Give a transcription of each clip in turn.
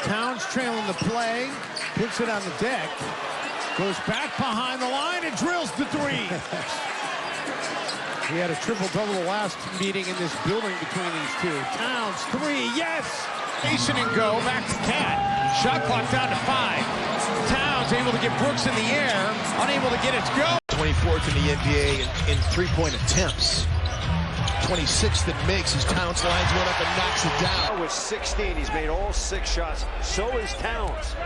Towns trailing the play, puts it on the deck, goes back behind the line and drills the three. He had a triple-double the last meeting in this building between these two. Towns, three, yes! Station and go, back to Cat. Shot clock down to 5. Towns able to get Brooks in the air, unable to get it to go. 24th in the NBA in three-point attempts. 26th in makes as Towns lines one up and knocks it down. With 16, he's made all 6 shots. So is Towns.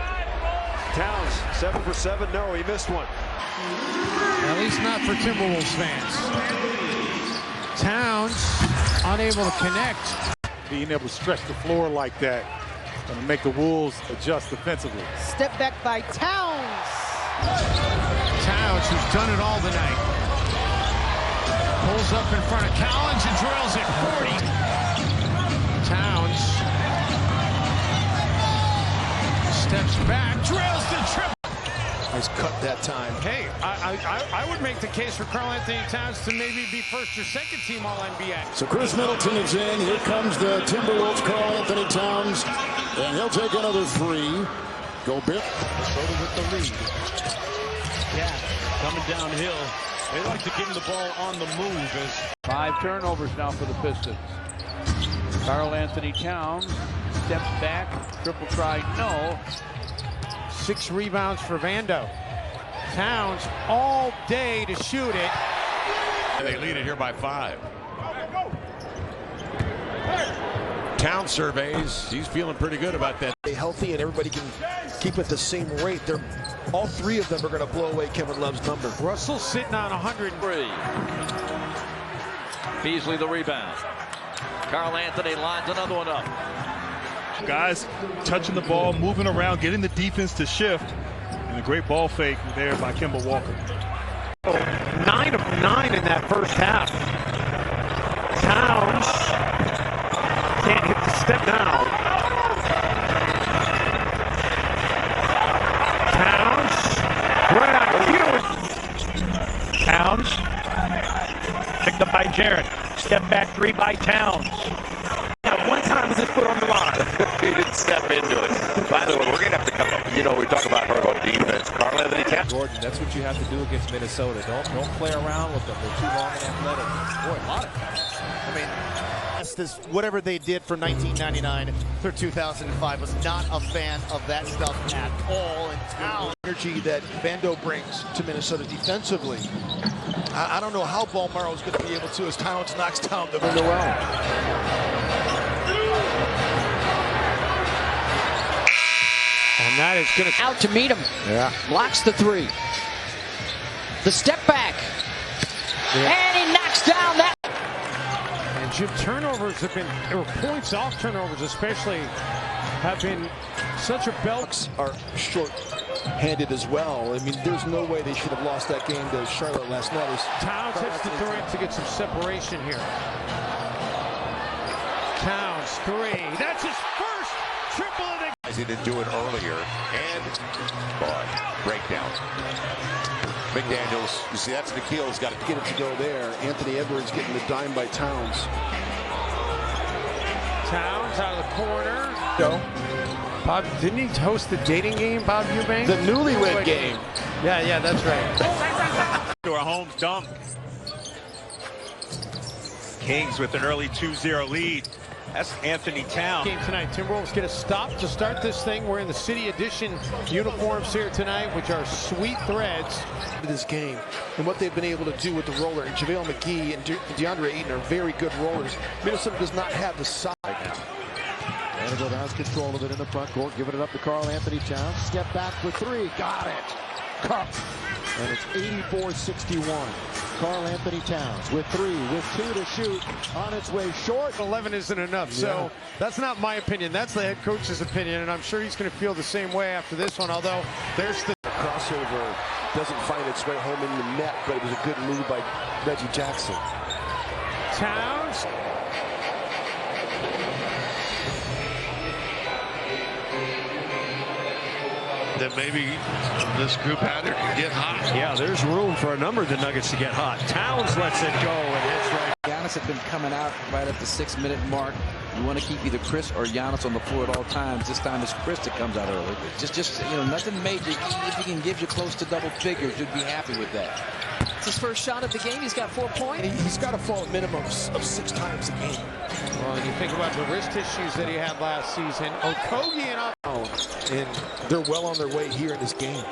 Towns, 7 for 7. No, he missed one. At least not for Timberwolves fans. Towns unable to connect. Being able to stretch the floor like that and make the Wolves adjust defensively. Step back by Towns. Towns, who's done it all tonight. Pulls up in front of Collins and drills it 40. Towns steps back, drills the triple. Nice cut that time. Hey, I would make the case for Karl-Anthony Towns to maybe be first or second team All-NBA. So Chris Middleton is in. Here comes the Timberwolves, Karl-Anthony Towns, and he'll take another 3. Go Bill. With the lead. Yeah, coming downhill. They like to give him the ball on the move. 5 turnovers now for the Pistons. Karl-Anthony Towns steps back, triple try, no. 6 rebounds for Vando. Towns all day to shoot it. And they lead it here by 5. Towns surveys. He's feeling pretty good about that. Healthy and everybody can keep at the same rate. All 3 of them are going to blow away Kevin Love's number. Russell sitting on 103. Beasley the rebound. Karl-Anthony lines another one up. Guys touching the ball, moving around, getting the defense to shift. And a great ball fake there by Kemba Walker. 9 of 9 in that first half. Towns can't hit the step now. Towns, right on cue. Towns, picked up by Jarrett. Step back 3 by Towns. Now, one time was his foot on the line. He didn't step into it. By the way, we're going to have to come up. You know, we talk about her about defense. Karl-Anthony Towns. Jordan, that's what you have to do against Minnesota. Don't play around with them. They're too long and athletic. Boy, a lot of times. I mean, this, whatever they did from 1999 through 2005 was not a fan of that stuff at all. And Towns, energy that Vando brings to Minnesota defensively. I don't know how Ballmaro is going to be able to as Towns knocks down the window out. And that is going to out to meet him. Yeah. Blocks the 3. The step back. Yeah. And he knocks down that. And Jim, turnovers have been, or points off turnovers especially, have been such a belt. Are short-handed as well. I mean, there's no way they should have lost that game to Charlotte last night. Towns hits the 3 to get some separation here. Towns 3. That's his first triple of the. He didn't do it earlier. And boy, breakdown. McDaniels, you see that's Nikhil's got to Get it to go there. Anthony Edwards getting the dime by Towns. Towns out of the corner. No. Bob, didn't he host the dating game, Bob Eubanks? The newlywed game. Yeah, that's right. To a home dunk. Kings with an early 2-0 lead. That's Anthony Towns. Game tonight. Timberwolves get a stop to start this thing. We're in the City Edition uniforms here tonight, which are sweet threads. This game and what they've been able to do with the roller. And JaVale McGee and DeAndre Ayton are very good rollers. Minnesota does not have the size right now. Vanderbilt has control of it in the front court, giving it up to Karl-Anthony Towns. Step back for 3. Got it. Cup. And it's 84-61. Karl-Anthony Towns with 3, with 2 to shoot, on its way short. 11 isn't enough, so that's not my opinion. That's the head coach's opinion, and I'm sure he's going to feel the same way after this one, although there's the Crossover doesn't find its way home in the net, but it was a good move by Reggie Jackson. Towns. that maybe this group out there can get hot. Yeah, there's room for a number of the Nuggets to get hot. Towns lets it go, and that's right. Giannis had been coming out right at the 6-minute mark. You want to keep either Chris or Giannis on the floor at all times. This time it's Chris that comes out early. Just nothing major. If he can give you close to double figures, you'd be happy with that. It's his first shot of the game. He's got 4 points. He's got to fall a minimum of 6 times a game. Well, and you think about the wrist issues that he had last season. Okogie And they're well on their way here in this game.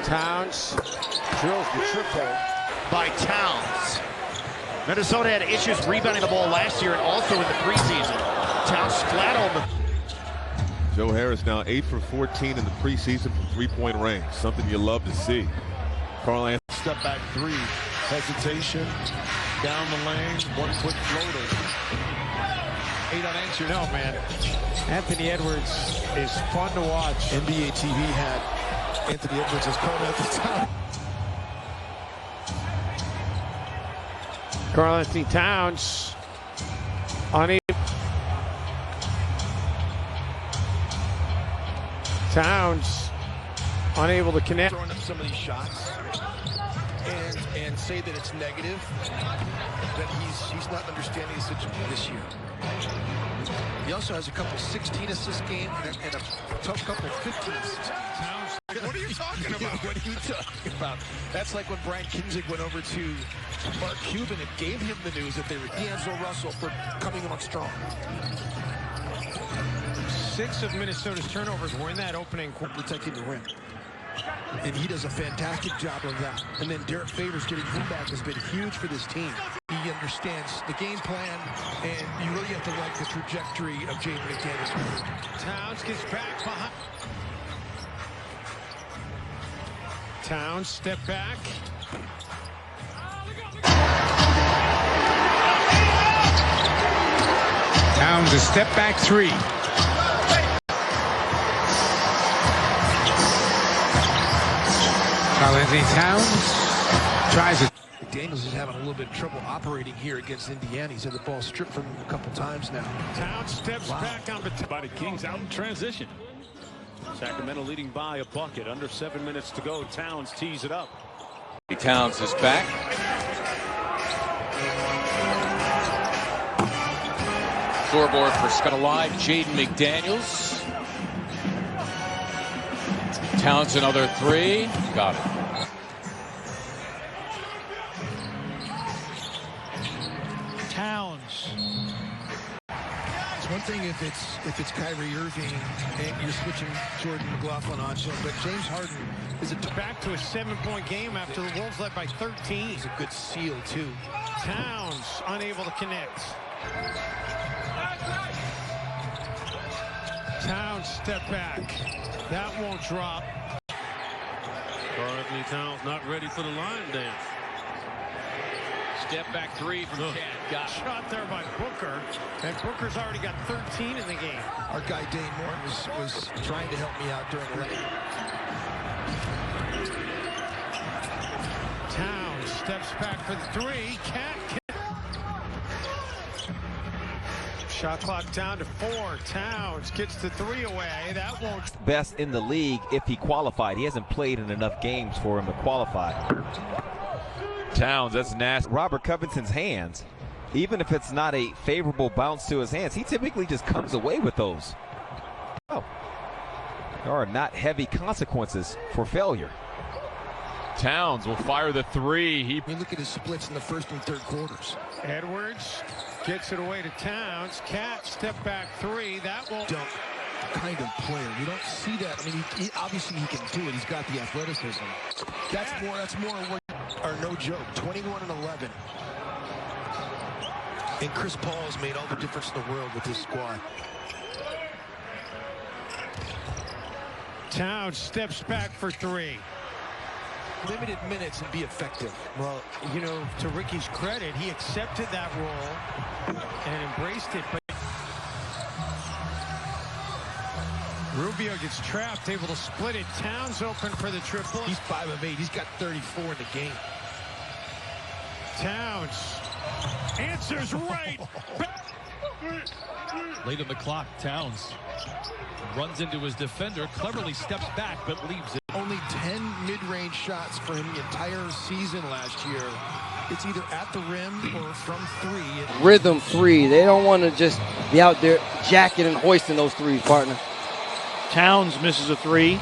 Towns drills the triple by Towns. Minnesota had issues rebounding the ball last year and also in the preseason. Towns flat on the... Joe Harris now 8 for 14 in the preseason from three-point range. Something you love to see. Karl-Anthony. Step back 3. Hesitation. Down the lane. 1 quick floater. 8 unanswered. No, man. Anthony Edwards is fun to watch. NBA TV had Anthony Edwards as Karl-Anthony Towns. Karl-Anthony Towns unable. Towns unable to connect. Throwing up some of these shots and say that it's negative, that he's not understanding the situation this year. He also has a couple 16 assist games and a tough couple 15 assist games. What are you talking about? What are you talking about? That's like when Brian Kinzig went over to Mark Cuban and gave him the news that they were D'Angelo Russell for coming on strong. 6 of Minnesota's turnovers were in that opening quarter. Protecting the rim. And he does a fantastic job of that. And then Derek Favors getting him back has been huge for this team. He understands the game plan, and you really have to like the trajectory of Jaden McDaniels. Towns gets back behind. Towns step back. Towns a step back 3. Karl-Anthony Towns tries it. McDaniels is having a little bit of trouble operating here against Indiana. He's had the ball stripped from him a couple times now. Towns steps back on the by the Kings out in transition. Sacramento leading by a bucket. Under 7 minutes to go. Towns tees it up. Towns is back. Scoreboard for Scott Alive, Jaden McDaniels. Towns another 3. Got it. Towns. It's one thing if it's Kyrie Irving and you're switching Jordan McLaughlin on to him, but James Harden is back to a 7-point game after the Wolves led by 13. He's a good seal too. Towns unable to connect. Towns step back. That won't drop. Karl-Anthony Towns not ready for the line dance. Step back 3 from Cat. Got it. Shot there by Booker, and Booker's already got 13 in the game. Our guy Dane Morton was trying to help me out during the rain. Towns steps back for the 3. Cat. Shot clock down to 4. Towns gets the 3 away. That won't. Best in the league if he qualified. He hasn't played in enough games for him to qualify. Towns, that's nasty. Robert Covington's hands, even if it's not a favorable bounce to his hands, he typically just comes away with those. Oh, there are not heavy consequences for failure. Towns will fire the 3. Look at his splits in the first and third quarters. Edwards gets it away to Towns. Cat step back 3. That won't. Dunk kind of player. You don't see that. I mean, he obviously he can do it. He's got the athleticism. That's more what are no joke. 21 and 11. And Chris Paul has made all the difference in the world with this squad. Towns steps back for 3. Limited minutes and be effective. Well, you know, to Ricky's credit, he accepted that role and embraced it. But Rubio gets trapped, able to split it. Towns open for the triple. He's 5 of 8. He's got 34 in the game. Towns answers right. Late on the clock, Towns runs into his defender, cleverly steps back, but leaves it. Only 10 mid-range shots for him the entire season last year. it's either at the rim or from three. Rhythm three. They don't want to just be out there jacking and hoisting those threes, partner. Towns misses a three.